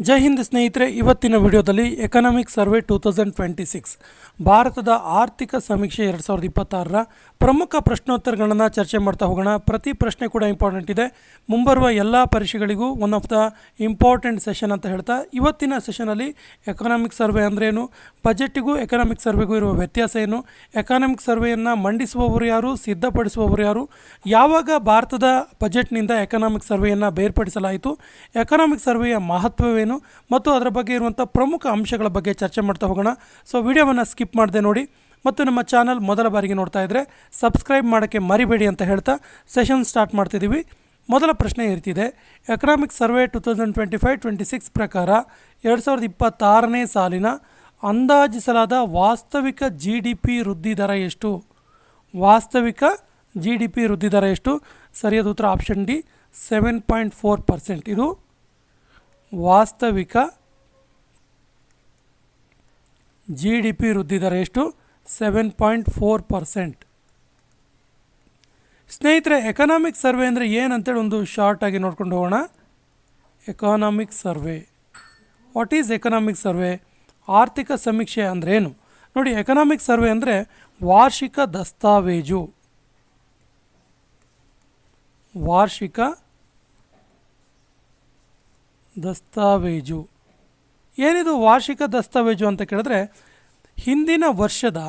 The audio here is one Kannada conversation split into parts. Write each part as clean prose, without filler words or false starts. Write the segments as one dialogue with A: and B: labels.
A: ಜೈ ಹಿಂದ್ ಸ್ನೇಹಿತರೆ, ಇವತ್ತಿನ ವಿಡಿಯೋದಲ್ಲಿ ಎಕನಾಮಿಕ್ ಸರ್ವೆ 2026 ಭಾರತದ ಆರ್ಥಿಕ ಸಮೀಕ್ಷೆ 2026ರ ಪ್ರಮುಖ ಪ್ರಶ್ನೋತ್ತರಗಳನ್ನು ಚರ್ಚೆ ಮಾಡ್ತಾ ಹೋಗೋಣ. ಪ್ರತಿ ಪ್ರಶ್ನೆ ಕೂಡ ಇಂಪಾರ್ಟೆಂಟ್ ಇದೆ. ಮುಂಬರುವ ಎಲ್ಲ ಪರೀಕ್ಷೆಗಳಿಗೂ one of the important session ಅಂತ ಹೇಳ್ತಾ ಇವತ್ತಿನ ಸೆಷನಲ್ಲಿ ಎಕನಾಮಿಕ್ ಸರ್ವೆ ಅಂದ್ರೇನು, ಬಜೆಟಿಗೂ ಎಕನಾಮಿಕ್ ಸರ್ವೆಗೂ ಇರುವ ವ್ಯತ್ಯಾಸ ಏನು, ಎಕನಾಮಿಕ್ ಸರ್ವೆಯನ್ನು ಮಂಡಿಸುವವರು ಯಾರು, ಸಿದ್ಧಪಡಿಸುವವರು ಯಾರು, ಯಾವಾಗ ಭಾರತದ ಬಜೆಟ್ನಿಂದ ಎಕನಾಮಿಕ್ ಸರ್ವೆಯನ್ನು ಬೇರ್ಪಡಿಸಲಾಯಿತು, ಎಕನಾಮಿಕ್ ಸರ್ವೆಯ ಮಹತ್ವವೇನು ಮತ್ತು ಅದರ ಬಗ್ಗೆ ಇರುವಂಥ ಪ್ರಮುಖ ಅಂಶಗಳ ಬಗ್ಗೆ ಚರ್ಚೆ ಮಾಡ್ತಾ ಹೋಗೋಣ. ಸೊ ವಿಡಿಯೋವನ್ನು ಸ್ಕಿಪ್ ಮಾಡದೆ ನೋಡಿ ಮತ್ತು ನಮ್ಮ ಚಾನಲ್ ಮೊದಲ ಬಾರಿಗೆ ನೋಡ್ತಾ ಇದ್ದರೆ ಸಬ್ಸ್ಕ್ರೈಬ್ ಮಾಡೋಕ್ಕೆ ಮರಿಬೇಡಿ ಅಂತ ಹೇಳ್ತಾ ಸೆಷನ್ ಸ್ಟಾರ್ಟ್ ಮಾಡ್ತಿದ್ದೀವಿ. ಮೊದಲ ಪ್ರಶ್ನೆ ಇರ್ತಿದೆ, ಎಕನಾಮಿಕ್ ಸರ್ವೆ 2025-26 ಪ್ರಕಾರ 2026ನೇ ಸಾಲಿನ ಅಂದಾಜಿಸಲಾದ ವಾಸ್ತವಿಕ GDP ವೃದ್ಧಿ ದರ ಎಷ್ಟು? ವಾಸ್ತವಿಕ GDP ವೃದ್ಧಿ ದರ ಎಷ್ಟು? ಸರಿಯಾದ ಉತ್ತರ ಆಪ್ಷನ್ ಡಿ 7.4%. ಇದು ವಾಸ್ತವಿಕ GDP ವೃದ್ಧಿ ದರ ಎಷ್ಟು? 7.4%. ಸ್ನೇಹಿತರೆ, ಎಕನಾಮಿಕ್ ಸರ್ವೆ ಅಂದರೆ ಏನಂತೇಳಿ ಒಂದು ಶಾರ್ಟ್ ಆಗಿ ನೋಡ್ಕೊಂಡು ಹೋಗೋಣ. Economic survey, what is economic survey? ಆರ್ಥಿಕ ಸಮೀಕ್ಷೆ ಅಂದರೆ ಏನು ನೋಡಿ. ಎಕನಾಮಿಕ್ ಸರ್ವೆ ಅಂದರೆ ವಾರ್ಷಿಕ ದಸ್ತಾವೇಜು. ವಾರ್ಷಿಕ ದಸ್ತಾವೇಜು ಏನಿದು ವಾರ್ಷಿಕ ದಸ್ತಾವೇಜು ಅಂತ ಕೇಳಿದ್ರೆ, ಹಿಂದಿನ ವರ್ಷದ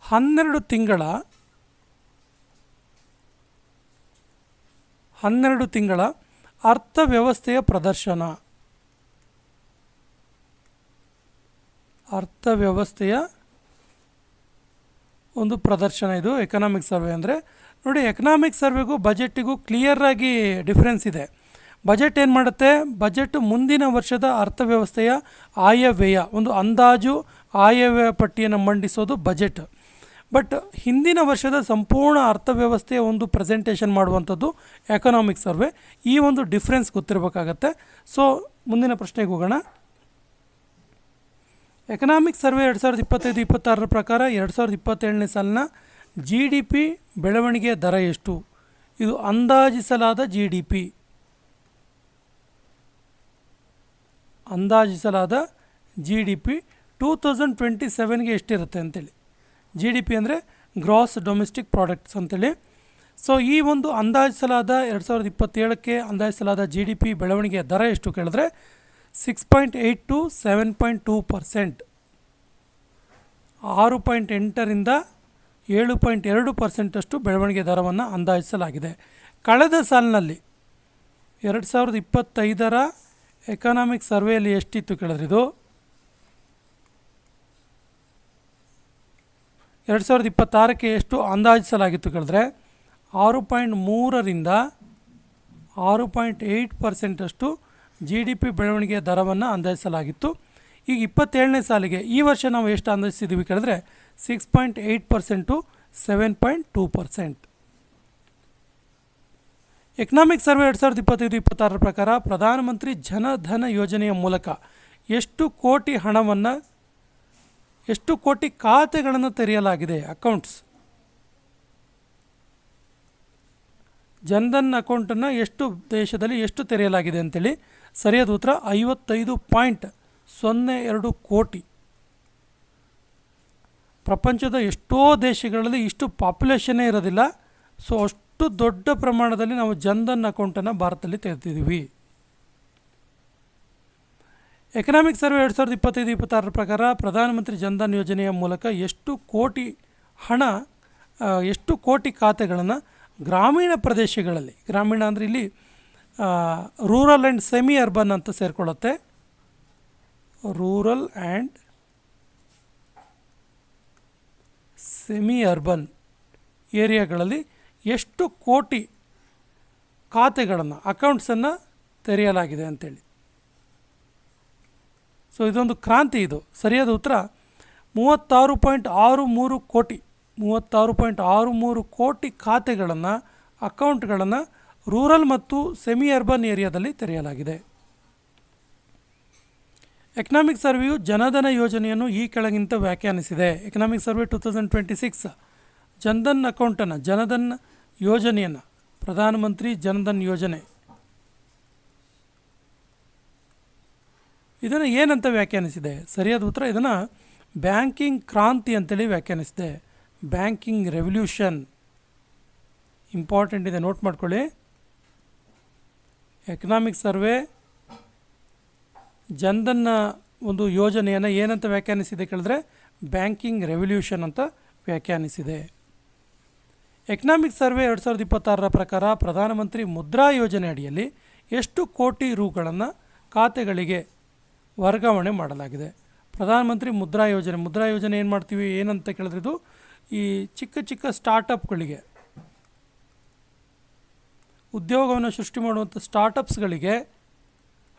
A: 12 ತಿಂಗಳ ಅರ್ಥವ್ಯವಸ್ಥೆಯ ಪ್ರದರ್ಶನ. ಅರ್ಥವ್ಯವಸ್ಥೆಯ ಒಂದು ಪ್ರದರ್ಶನ ಇದು ಎಕನಾಮಿಕ್ ಸರ್ವೆ ಅಂದರೆ. ನೋಡಿ, ಎಕನಾಮಿಕ್ ಸರ್ವೆಗೂ ಬಜೆಟಿಗೂ ಕ್ಲಿಯರಾಗಿ ಡಿಫ್ರೆನ್ಸ್ ಇದೆ. ಬಜೆಟ್ ಏನು ಮಾಡುತ್ತೆ? ಬಜೆಟ್ ಮುಂದಿನ ವರ್ಷದ ಅರ್ಥವ್ಯವಸ್ಥೆಯ ಆಯವ್ಯಯ, ಒಂದು ಅಂದಾಜು ಆಯವ್ಯಯ ಪಟ್ಟಿಯನ್ನು ಮಂಡಿಸೋದು ಬಜೆಟ್. ಬಟ್ ಹಿಂದಿನ ವರ್ಷದ ಸಂಪೂರ್ಣ ಅರ್ಥವ್ಯವಸ್ಥೆಯ ಒಂದು ಪ್ರೆಸೆಂಟೇಷನ್ ಮಾಡುವಂಥದ್ದು ಎಕನಾಮಿಕ್ ಸರ್ವೆ. ಈ ಒಂದು ಡಿಫ್ರೆನ್ಸ್ ಗೊತ್ತಿರಬೇಕಾಗತ್ತೆ. ಸೊ ಮುಂದಿನ ಪ್ರಶ್ನೆಗೆ ಹೋಗೋಣ. ಎಕನಾಮಿಕ್ ಸರ್ವೆ 2025-26ರ ಪ್ರಕಾರ 2027ನೇ ಸಾಲಿನ GDP ಬೆಳವಣಿಗೆಯ ದರ ಎಷ್ಟು? ಇದು ಅಂದಾಜಿಸಲಾದ GDP. ಅಂದಾಜಿಸಲಾದ GDP 2027ಗೆ ಎಷ್ಟಿರುತ್ತೆ ಅಂತೇಳಿ. GDP ಅಂದರೆ ಗ್ರಾಸ್ ಡೊಮೆಸ್ಟಿಕ್ ಪ್ರಾಡಕ್ಟ್ಸ್ ಅಂತೇಳಿ. ಸೊ ಈ ಒಂದು ಅಂದಾಜಿಸಲಾದ 2027ಕ್ಕೆ ಅಂದಾಜಿಸಲಾದ GDP ಬೆಳವಣಿಗೆಯ ದರ ಎಷ್ಟು ಕೇಳಿದ್ರೆ 6.8 to 7.2%. 6.8ರಿಂದ 7.2% ಅಷ್ಟು ಬೆಳವಣಿಗೆ ದರವನ್ನು ಅಂದಾಜಿಸಲಾಗಿದೆ. ಕಳೆದ ಸಾಲಿನಲ್ಲಿ 2025ರ ಎಕನಾಮಿಕ್ ಸರ್ವೆಯಲ್ಲಿ ಎಷ್ಟಿತ್ತು ಕೇಳಿದ್ರೆ, ಇದು 2026ಕ್ಕೆ ಎಷ್ಟು ಅಂದಾಜಿಸಲಾಗಿತ್ತು ಕೇಳಿದ್ರೆ 6.3ರಿಂದ 6.8% ಅಷ್ಟು GDP ಬೆಳವಣಿಗೆಯ ದರವನ್ನು ಅಂದಾಜಿಸಲಾಗಿತ್ತು. ಈಗ 27ನೇ ಸಾಲಿಗೆ ಈ ವರ್ಷ ನಾವು ಎಷ್ಟು ಅಂದಾಜಿಸಿದ್ದೀವಿ ಕೇಳಿದ್ರೆ 6.8% to 7.2%. ಎಕನಾಮಿಕ್ ಸರ್ವೆ 2025-26ರ ಪ್ರಕಾರ ಪ್ರಧಾನಮಂತ್ರಿ ಜನಧನ ಯೋಜನೆಯ ಮೂಲಕ ಎಷ್ಟು ಕೋಟಿ ಖಾತೆಗಳನ್ನು ತೆರೆಯಲಾಗಿದೆ? ಅಕೌಂಟ್ಸ್, ಜನ್ಧನ್ ಅಕೌಂಟನ್ನು ದೇಶದಲ್ಲಿ ಎಷ್ಟು ತೆರೆಯಲಾಗಿದೆ ಅಂತೇಳಿ. ಸರಿಯಾದ ಉತ್ತರ 55.02 ಕೋಟಿ. ಪ್ರಪಂಚದ ಎಷ್ಟೋ ದೇಶಗಳಲ್ಲಿ ಇಷ್ಟು ಪಾಪ್ಯುಲೇಷನ್ನೇ ಇರೋದಿಲ್ಲ. ಸೊ ಅಷ್ಟು ದೊಡ್ಡ ಪ್ರಮಾಣದಲ್ಲಿ ನಾವು ಜನ್ಧನ್ ಅಕೌಂಟನ್ನು ಭಾರತದಲ್ಲಿ ತೆರೆದಿದ್ದೀವಿ. ಎಕನಾಮಿಕ್ ಸರ್ವೆ 2025-26ರ ಪ್ರಕಾರ ಪ್ರಧಾನಮಂತ್ರಿ ಜನ್ಧನ್ ಯೋಜನೆಯ ಮೂಲಕ ಎಷ್ಟು ಕೋಟಿ ಖಾತೆಗಳನ್ನು ಗ್ರಾಮೀಣ ಪ್ರದೇಶಗಳಲ್ಲಿ, ಗ್ರಾಮೀಣ ಅಂದರೆ ಇಲ್ಲಿ ರೂರಲ್ ಆ್ಯಂಡ್ ಸೆಮಿ ಅರ್ಬನ್ ಅಂತ ಸೇರಿಕೊಳ್ಳುತ್ತೆ. ರೂರಲ್ ಆ್ಯಂಡ್ ಸೆಮಿ ಅರ್ಬನ್ ಏರಿಯಾಗಳಲ್ಲಿ ಎಷ್ಟು ಕೋಟಿ ಖಾತೆಗಳನ್ನು, ಅಕೌಂಟ್ಸನ್ನು ತೆರೆಯಲಾಗಿದೆ ಅಂತೇಳಿ. ಸೊ ಇದೊಂದು ಕ್ರಾಂತಿ. ಇದು ಸರಿಯಾದ ಉತ್ತರ 36.63 ಕೋಟಿ. 36.63 ಕೋಟಿ ಖಾತೆಗಳನ್ನು, ಅಕೌಂಟ್ಗಳನ್ನು ರೂರಲ್ ಮತ್ತು ಸೆಮಿ ಅರ್ಬನ್ ಏರಿಯಾದಲ್ಲಿ ತೆರೆಯಲಾಗಿದೆ. ಎಕನಾಮಿಕ್ ಸರ್ವೆಯು ಜನಧನ ಯೋಜನೆಯನ್ನು ಈ ಕೆಳಗಿಂತ ವ್ಯಾಖ್ಯಾನಿಸಿದೆ. ಎಕನಾಮಿಕ್ ಸರ್ವೆ 2026 ಜನ್ಧನ್ ಅಕೌಂಟನ್ನು, ಜನಧನ್ ಯೋಜನೆಯನ್ನು, ಪ್ರಧಾನಮಂತ್ರಿ ಜನಧನ್ ಯೋಜನೆ ಇದನ್ನು ಏನಂತ ವ್ಯಾಖ್ಯಾನಿಸಿದೆ? ಸರಿಯಾದ ಉತ್ತರ ಇದನ್ನು ಬ್ಯಾಂಕಿಂಗ್ ಕ್ರಾಂತಿ ಅಂತೇಳಿ ವ್ಯಾಖ್ಯಾನಿಸಿದೆ. ಬ್ಯಾಂಕಿಂಗ್ ರೆವಲ್ಯೂಷನ್ ಇಂಪಾರ್ಟೆಂಟ್ ಇದೆ, ನೋಟ್ ಮಾಡ್ಕೊಳ್ಳಿ. ಎಕನಾಮಿಕ್ ಸರ್ವೆ ಜನ್ಧನ್ನ ಒಂದು ಯೋಜನೆಯನ್ನು ಏನಂತ ವ್ಯಾಖ್ಯಾನಿಸಿದೆ ಕೇಳಿದ್ರೆ ಬ್ಯಾಂಕಿಂಗ್ ರೆವಲ್ಯೂಷನ್ ಅಂತ ವ್ಯಾಖ್ಯಾನಿಸಿದೆ. ಎಕನಾಮಿಕ್ ಸರ್ವೆ 2026 ಪ್ರಕಾರ ಪ್ರಧಾನಮಂತ್ರಿ ಮುದ್ರಾ ಯೋಜನೆ ಅಡಿಯಲ್ಲಿ ಎಷ್ಟು ಕೋಟಿ ರುಗಳನ್ನು ಖಾತೆಗಳಿಗೆ ವರ್ಗಾವಣೆ ಮಾಡಲಾಗಿದೆ? ಪ್ರಧಾನಮಂತ್ರಿ ಮುದ್ರಾ ಯೋಜನೆ ಏನು ಮಾಡ್ತೀವಿ ಏನಂತ ಕೇಳಿದ್ರೆ ಇದು ಈ ಚಿಕ್ಕ ಚಿಕ್ಕ ಸ್ಟಾರ್ಟಪ್ಗಳಿಗೆ, ಉದ್ಯೋಗವನ್ನು ಸೃಷ್ಟಿ ಮಾಡುವಂಥ ಸ್ಟಾರ್ಟಪ್ಸ್ಗಳಿಗೆ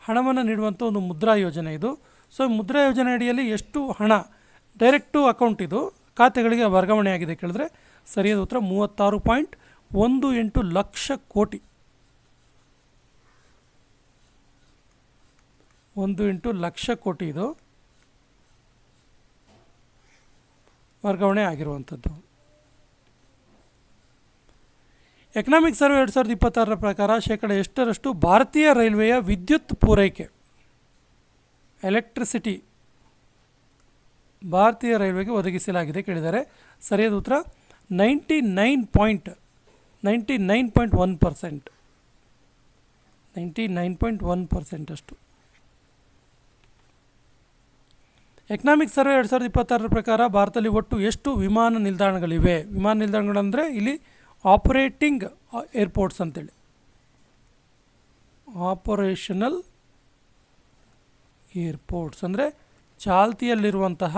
A: ಹಣವನ್ನು ನೀಡುವಂಥ ಒಂದು ಮುದ್ರಾ ಯೋಜನೆ ಇದು. ಸೊ ಮುದ್ರಾ ಯೋಜನೆ ಅಡಿಯಲ್ಲಿ ಎಷ್ಟು ಹಣ ಡೈರೆಕ್ಟು ಅಕೌಂಟ್ ಇದು ಖಾತೆಗಳಿಗೆ ವರ್ಗಾವಣೆ ಆಗಿದೆ ಕೇಳಿದ್ರೆ ಸರಿಯಾದ ಉತ್ತರ 36.18 ಲಕ್ಷ ಕೋಟಿ. 18 ಲಕ್ಷ ಕೋಟಿ ಇದು ವರ್ಗಾವಣೆ ಆಗಿರುವಂಥದ್ದು. ಎಕನಾಮಿಕ್ ಸರ್ವೆ 2026 ಪ್ರಕಾರ ಶೇಕಡ ಎಷ್ಟರಷ್ಟು ಭಾರತೀಯ ರೈಲ್ವೆಯ ವಿದ್ಯುತ್ ಪೂರೈಕೆ, ಎಲೆಕ್ಟ್ರಿಸಿಟಿ ಭಾರತೀಯ ರೈಲ್ವೆಗೆ ಒದಗಿಸಲಾಗಿದೆ ಕೇಳಿದ್ದಾರೆ? ಸರಿಯಾದ ಉತ್ತರ 99.1%. 99.1% ಅಷ್ಟು. ಎಕನಾಮಿಕ್ ಸರ್ವೆ 2026 ಪ್ರಕಾರ ಭಾರತದಲ್ಲಿ ಒಟ್ಟು ಎಷ್ಟು ವಿಮಾನ ನಿಲ್ದಾಣಗಳಿವೆ? ವಿಮಾನ ನಿಲ್ದಾಣಗಳಂದರೆ ಇಲ್ಲಿ ಆಪರೇಟಿಂಗ್ ಏರ್ಪೋರ್ಟ್ಸ್ ಅಂತೇಳಿ, ಆಪರೇಷನಲ್ ಏರ್ಪೋರ್ಟ್ಸ್ ಅಂದರೆ ಚಾಲ್ತಿಯಲ್ಲಿರುವಂತಹ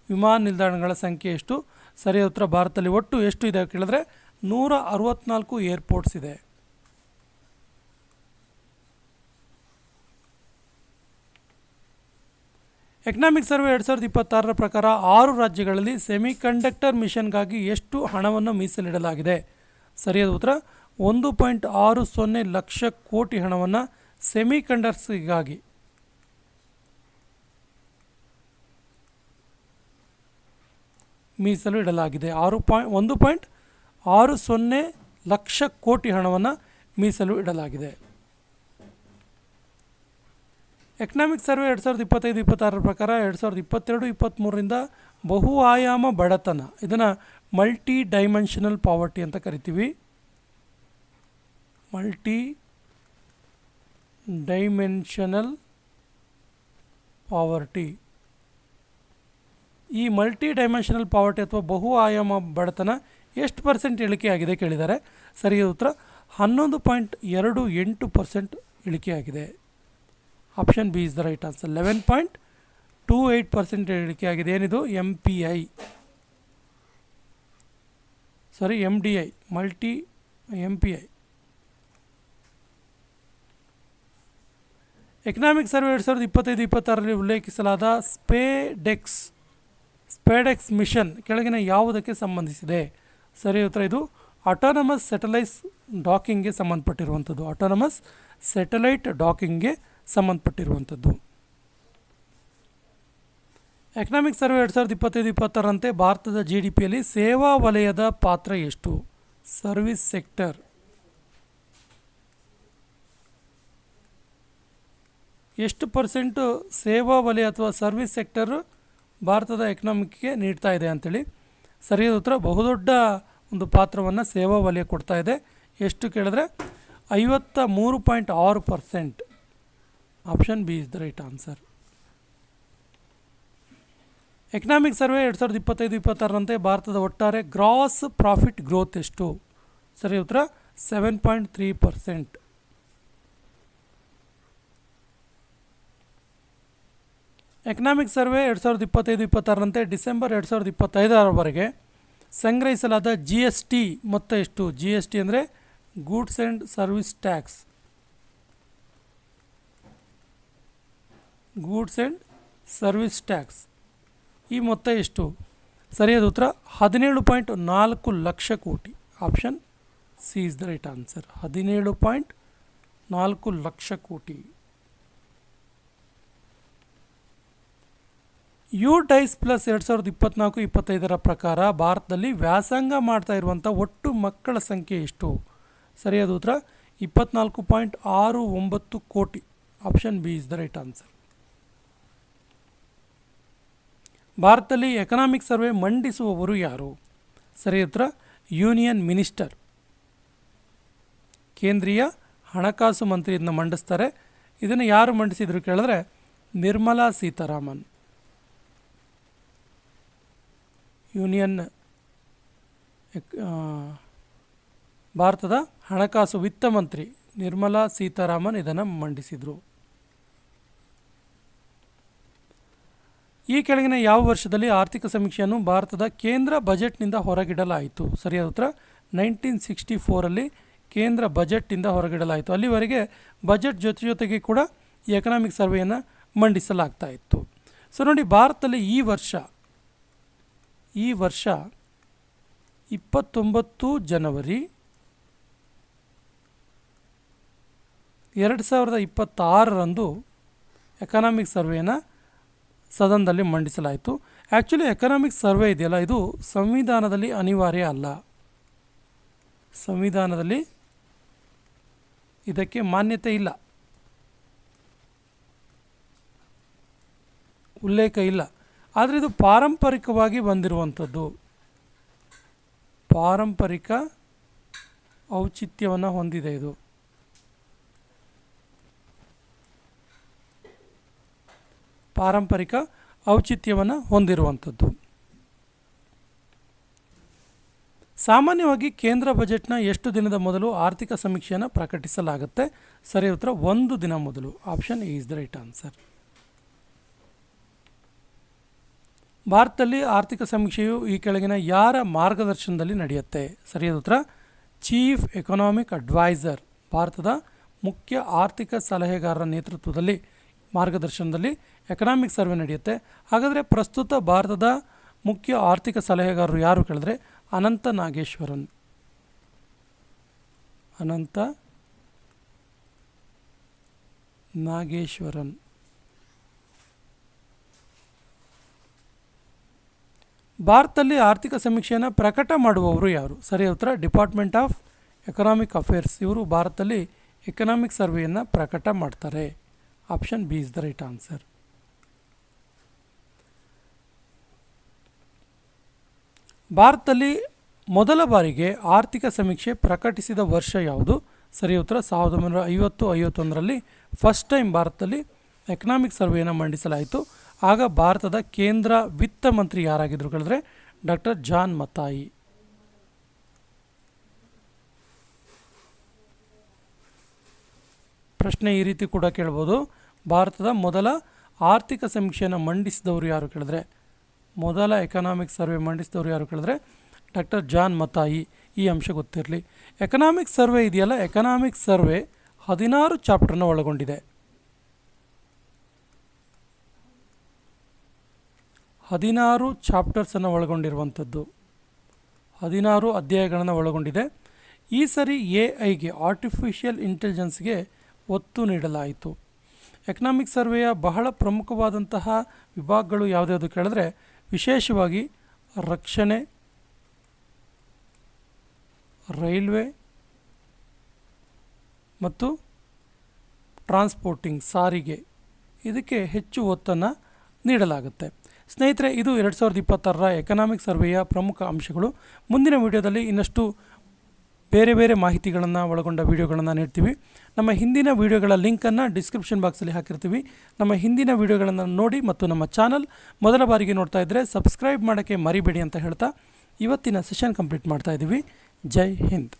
A: ವಿಮಾನ ನಿಲ್ದಾಣಗಳ ಸಂಖ್ಯೆ ಎಷ್ಟು? ಸರಿಯಾದ ಉತ್ತರ ಭಾರತದಲ್ಲಿ ಒಟ್ಟು ಎಷ್ಟು ಇದೆ ಕೇಳಿದ್ರೆ 164 ಏರ್ಪೋರ್ಟ್ಸ್ ಇದೆ. ಎಕನಾಮಿಕ್ ಸರ್ವೆ 2026 ಪ್ರಕಾರ 6 ರಾಜ್ಯಗಳಲ್ಲಿ ಸೆಮಿಕಂಡಕ್ಟರ್ ಮಿಷನ್ಗಾಗಿ ಎಷ್ಟು ಹಣವನ್ನು ಮೀಸಲಿಡಲಾಗಿದೆ? ಸರಿಯಾದ ಉತ್ತರ 1.60 ಲಕ್ಷ ಕೋಟಿ ಹಣವನ್ನು ಸೆಮಿಕಂಡಕ್ಟರ್ಸ್ಗಾಗಿ ಮೀಸಲು ಇಡಲಾಗಿದೆ. 1.60 ಲಕ್ಷ ಕೋಟಿ ಹಣವನ್ನು ಮೀಸಲು ಇಡಲಾಗಿದೆ. ಎಕನಾಮಿಕ್ ಸರ್ವೆ 2025-26 ಪ್ರಕಾರ 2022-23ರಿಂದ ಬಹು ಆಯಾಮ ಬಡತನ, ಇದನ್ನು ಮಲ್ಟಿ ಡೈಮೆನ್ಷನಲ್ ಪಾವರ್ಟಿ ಅಂತ ಕರಿತೀವಿ. ಮಲ್ಟಿ ಡೈಮೆನ್ಷನಲ್ ಪಾವರ್ಟಿ, ಈ ಮಲ್ಟಿ ಡೈಮೆನ್ಷನಲ್ ಪಾವರ್ಟಿ ಅಥವಾ ಬಹು ಆಯಾಮ ಬಡತನ ಎಷ್ಟು % ಇಳಿಕೆಯಾಗಿದೆ ಕೇಳಿದ್ದಾರೆ? ಸರಿಯಾದ ಉತ್ತರ 11.28% ಇಳಿಕೆಯಾಗಿದೆ. Option B is the right answer. 11.28% ಇಳಿಕೆಯಾಗಿದೆ. ಏನಿದು? MPI, sorry MDI, MPI. Economic survey 2025-26ರಲ್ಲಿ ಉಲ್ಲೇಖಿಸಲಾದ ಸ್ಪೇಡೆಕ್ಸ್ ಮಿಷನ್ ಕೆಳಗಿನ ಯಾವುದಕ್ಕೆ ಸಂಬಂಧಿಸಿದೆ? ಸರಿಯಾದ ಉತ್ತರ ಇದು ಆಟೋನಮಸ್ ಸ್ಯಾಟಲೈಟ್ ಡಾಕಿಂಗ್ಗೆ ಸಂಬಂಧಪಟ್ಟಿರುವಂಥದ್ದು. ಆಟೋನಮಸ್ ಸ್ಯಾಟಲೈಟ್ ಡಾಕಿಂಗ್ಗೆ ಸಂಬಂಧಪಟ್ಟಿರುವಂಥದ್ದು. ಎಕನಾಮಿಕ್ ಸರ್ವೆ 2025-26ರಂತೆ ಭಾರತದ GDPಯಲ್ಲಿ ಸೇವಾ ವಲಯದ ಪಾತ್ರ ಎಷ್ಟು? ಸರ್ವಿಸ್ ಸೆಕ್ಟರ್ ಎಷ್ಟು % ಸೇವಾ ವಲಯ ಅಥವಾ ಸರ್ವಿಸ್ ಸೆಕ್ಟರ್ ಭಾರತದ ಎಕನಾಮಿಕ್ಗೆ ನೀಡ್ತಾ ಇದೆ ಅಂಥೇಳಿ? ಸರಿಯಾದ ಉತ್ತರ ಬಹುದೊಡ್ಡ ಒಂದು ಪಾತ್ರವನ್ನು ಸೇವಾ ವಲಯ ಕೊಡ್ತಾ ಇದೆ. ಎಷ್ಟು ಕೇಳಿದ್ರೆ 53.6%. Option B is the right answer. Economic survey 2025-26ರಂತೆ ಭಾರತದ ಒಟ್ಟಾರೆ ಗ್ರಾಸ್ ಪ್ರಾಫಿಟ್ ಗ್ರೋತ್ ಎಷ್ಟು? ಸರಿಯಾದ ಉತ್ತರ 7.3%. ಎಕನಾಮಿಕ್ ಸರ್ವೆ 2025-26ರಂತೆ ಡಿಸೆಂಬರ್ 2025ರವರೆಗೆ ಸಂಗ್ರಹಿಸಲಾದ GST ಮೊತ್ತ ಎಷ್ಟು? GST ಅಂದರೆ goods and service tax. Goods and service tax ಈ ಮೊತ್ತ ಎಷ್ಟು? ಸರಿಯಾದ ಉತ್ತರ 17.4 lakh crore. Option C is the right answer. 17.4 lakh crore. U dies plus 2024-25 ಪ್ರಕಾರ ಭಾರತದಲ್ಲಿ ವ್ಯಾಸಂಗ ಮಾಡ್ತಾ ಇರುವಂಥ ಒಟ್ಟು ಮಕ್ಕಳ ಸಂಖ್ಯೆ ಎಷ್ಟು? ಸರಿಯಾದ ಉತ್ತರ 24.69 ಕೋಟಿ. Option B is the right answer. ಭಾರತದಲ್ಲಿ ಎಕನಾಮಿಕ್ ಸರ್ವೆ ಮಂಡಿಸುವವರು ಯಾರು? ಸರಿಯಾದ ಉತ್ತರ ಯೂನಿಯನ್ ಮಿನಿಸ್ಟರ್. ಕೇಂದ್ರೀಯ ಹಣಕಾಸು ಮಂತ್ರಿ ಇದನ್ನು ಮಂಡಿಸ್ತಾರೆ. ಇದನ್ನು ಯಾರು ಮಂಡಿಸಿದ್ರು ಕೇಳಿದ್ರೆ ನಿರ್ಮಲಾ ಸೀತಾರಾಮನ್. ಯೂನಿಯನ್ ಭಾರತದ ಹಣಕಾಸು ವಿತ್ತ ಮಂತ್ರಿ ನಿರ್ಮಲಾ ಸೀತಾರಾಮನ್ ಇದನ್ನು ಮಂಡಿಸಿದರು. ಈ ಕೆಳಗಿನ ಯಾವ ವರ್ಷದಲ್ಲಿ ಆರ್ಥಿಕ ಸಮೀಕ್ಷೆಯನ್ನು ಭಾರತದ ಕೇಂದ್ರ ಬಜೆಟ್ನಿಂದ ಹೊರಗಿಡಲಾಯಿತು? ಸರಿಯಾದ ಉತ್ತರ 1964 ಕೇಂದ್ರ ಬಜೆಟ್ನಿಂದ ಹೊರಗಿಡಲಾಯಿತು. ಅಲ್ಲಿವರೆಗೆ ಬಜೆಟ್ ಜೊತೆಗೆ ಕೂಡ ಈ ಎಕನಾಮಿಕ್ ಸರ್ವೆಯನ್ನು ಮಂಡಿಸಲಾಗ್ತಾ ಇತ್ತು. ಸೊ ನೋಡಿ, ಭಾರತದಲ್ಲಿ ಈ ವರ್ಷ 29 ಜನವರಿ 2026 ಎಕನಾಮಿಕ್ ಸರ್ವೆಯನ್ನು ಸದನದಲ್ಲಿ ಮಂಡಿಸಲಾಯಿತು. ಆ್ಯಕ್ಚುಲಿ ಎಕನಾಮಿಕ್ ಸರ್ವೆ ಇದೆಯಲ್ಲ, ಇದು ಸಂವಿಧಾನದಲ್ಲಿ ಅನಿವಾರ್ಯ ಅಲ್ಲ. ಸಂವಿಧಾನದಲ್ಲಿ ಇದಕ್ಕೆ ಮಾನ್ಯತೆ ಇಲ್ಲ, ಉಲ್ಲೇಖ ಇಲ್ಲ. ಆದರೆ ಇದು ಪಾರಂಪರಿಕವಾಗಿ ಬಂದಿರುವಂಥದ್ದು, ಪಾರಂಪರಿಕ ಔಚಿತ್ಯವನ್ನು ಹೊಂದಿದೆ. ಇದು ಪಾರಂಪರಿಕ ಔಚಿತ್ಯವನ್ನು ಹೊಂದಿರುವಂಥದ್ದು. ಸಾಮಾನ್ಯವಾಗಿ ಕೇಂದ್ರ ಬಜೆಟ್ನ ಎಷ್ಟು ದಿನದ ಮೊದಲು ಆರ್ಥಿಕ ಸಮೀಕ್ಷೆಯನ್ನು ಪ್ರಕಟಿಸಲಾಗುತ್ತೆ? ಸರಿಯಾದ ಉತ್ತರ 1 ದಿನ ಮೊದಲು. Option A is the right answer. ಭಾರತದಲ್ಲಿ ಆರ್ಥಿಕ ಸಮೀಕ್ಷೆಯು ಈ ಕೆಳಗಿನ ಯಾರ ಮಾರ್ಗದರ್ಶನದಲ್ಲಿ ನಡೆಯುತ್ತೆ? ಸರಿಯಾದ ಉತ್ತರ ಚೀಫ್ ಎಕನಾಮಿಕ್ ಅಡ್ವೈಸರ್, ಭಾರತದ ಮುಖ್ಯ ಆರ್ಥಿಕ ಸಲಹೆಗಾರರ ನೇತೃತ್ವದಲ್ಲಿ ಮಾರ್ಗದರ್ಶನದಲ್ಲಿ ಎಕನಾಮಿಕ್ ಸರ್ವೆ ನಡೆಯುತ್ತೆ. ಹಾಗಾದರೆ ಪ್ರಸ್ತುತ ಭಾರತದ ಮುಖ್ಯ ಆರ್ಥಿಕ ಸಲಹೆಗಾರರು ಯಾರು ಕೇಳಿದ್ರೆ ಅನಂತ ನಾಗೇಶ್ವರನ್. ಭಾರತದಲ್ಲಿ ಆರ್ಥಿಕ ಸಮೀಕ್ಷೆಯನ್ನು ಪ್ರಕಟ ಮಾಡುವವರು ಯಾರು? ಸರಿಯಾದ ಉತ್ತರ ಡಿಪಾರ್ಟ್ಮೆಂಟ್ ಆಫ್ ಎಕನಾಮಿಕ್ ಅಫೇರ್ಸ್. ಇವರು ಭಾರತದಲ್ಲಿ ಎಕನಾಮಿಕ್ ಸರ್ವೆಯನ್ನು ಪ್ರಕಟ ಮಾಡ್ತಾರೆ. Option B is the right answer. ಭಾರತದಲ್ಲಿ ಮೊದಲ ಬಾರಿಗೆ ಆರ್ಥಿಕ ಸಮೀಕ್ಷೆ ಪ್ರಕಟಿಸಿದ ವರ್ಷ ಯಾವುದು? ಸರಿಯಾದ ಉತ್ತರ 1950-51 ಫಸ್ಟ್ ಟೈಮ್ ಭಾರತದಲ್ಲಿ ಎಕನಾಮಿಕ್ ಸರ್ವೆಯನ್ನು ಮಂಡಿಸಲಾಯಿತು. ಆಗ ಭಾರತದ ಕೇಂದ್ರ ವಿತ್ತ ಮಂತ್ರಿ ಯಾರಾಗಿದ್ದರು ಕೇಳಿದ್ರೆ ಡಾಕ್ಟರ್ ಜಾನ್ ಮತಾಯಿ. ಪ್ರಶ್ನೆ ಈ ರೀತಿ ಕೂಡ ಕೇಳ್ಬೋದು, ಭಾರತದ ಮೊದಲ ಆರ್ಥಿಕ ಸಮೀಕ್ಷೆಯನ್ನು ಮಂಡಿಸಿದವರು ಯಾರು ಕೇಳಿದ್ರೆ, ಮೊದಲ ಎಕನಾಮಿಕ್ ಸರ್ವೆ ಮಂಡಿಸಿದವರು ಯಾರು ಕೇಳಿದ್ರೆ ಡಾಕ್ಟರ್ ಜಾನ್ ಮತಾಯಿ. ಈ ಅಂಶ ಗೊತ್ತಿರಲಿ. ಎಕನಾಮಿಕ್ ಸರ್ವೆ ಇದೆಯಲ್ಲ, ಎಕನಾಮಿಕ್ ಸರ್ವೆ 16 ಚಾಪ್ಟರ್ನ ಒಳಗೊಂಡಿದೆ. 16 ಚಾಪ್ಟರ್ಸನ್ನು ಒಳಗೊಂಡಿರುವಂಥದ್ದು, 16 ಅಧ್ಯಾಯಗಳನ್ನು ಒಳಗೊಂಡಿದೆ. ಈ ಸರಿ AI ಆರ್ಟಿಫಿಷಿಯಲ್ ಇಂಟೆಲಿಜೆನ್ಸ್ಗೆ ಒತ್ತು ನೀಡಲಾಯಿತು. ಎಕನಾಮಿಕ್ ಸರ್ವೆಯ ಬಹಳ ಪ್ರಮುಖವಾದಂತಹ ವಿಭಾಗಗಳು ಯಾವುದ್ಯಾವುದು ಕೇಳಿದ್ರೆ ವಿಶೇಷವಾಗಿ ರಕ್ಷಣೆ, ರೈಲ್ವೆ ಮತ್ತು ಟ್ರಾನ್ಸ್ಪೋರ್ಟಿಂಗ್, ಸಾರಿಗೆ, ಇದಕ್ಕೆ ಹೆಚ್ಚು ಒತ್ತನ್ನು ನೀಡಲಾಗುತ್ತೆ. ಸ್ನೇಹಿತರೆ, ಇದು 2026 ಎಕನಾಮಿಕ್ ಸರ್ವೆಯ ಪ್ರಮುಖ ಅಂಶಗಳು. ಮುಂದಿನ ವಿಡಿಯೋದಲ್ಲಿ ಇನ್ನಷ್ಟು ಬೇರೆ ಬೇರೆ ಮಾಹಿತಿಗಳನ್ನು ಒಳಗೊಂಡ ವಿಡಿಯೋಗಳನ್ನು ನೀಡ್ತೀವಿ. ನಮ್ಮ ಹಿಂದಿನ ವಿಡಿಯೋಗಳ ಲಿಂಕನ್ನು ಡಿಸ್ಕ್ರಿಪ್ಷನ್ ಬಾಕ್ಸಲ್ಲಿ ಹಾಕಿರ್ತೀವಿ. ನಮ್ಮ ಹಿಂದಿನ ವಿಡಿಯೋಗಳನ್ನು ನೋಡಿ ಮತ್ತು ನಮ್ಮ ಚಾನಲ್ ಮೊದಲ ಬಾರಿಗೆ ನೋಡ್ತಾ ಇದ್ದರೆ ಸಬ್ಸ್ಕ್ರೈಬ್ ಮಾಡೋಕ್ಕೆ ಮರಿಬೇಡಿ ಅಂತ ಹೇಳ್ತಾ ಇವತ್ತಿನ ಸೆಷನ್ ಕಂಪ್ಲೀಟ್ ಮಾಡ್ತಾ ಇದ್ದೀವಿ. ಜೈ ಹಿಂದ್.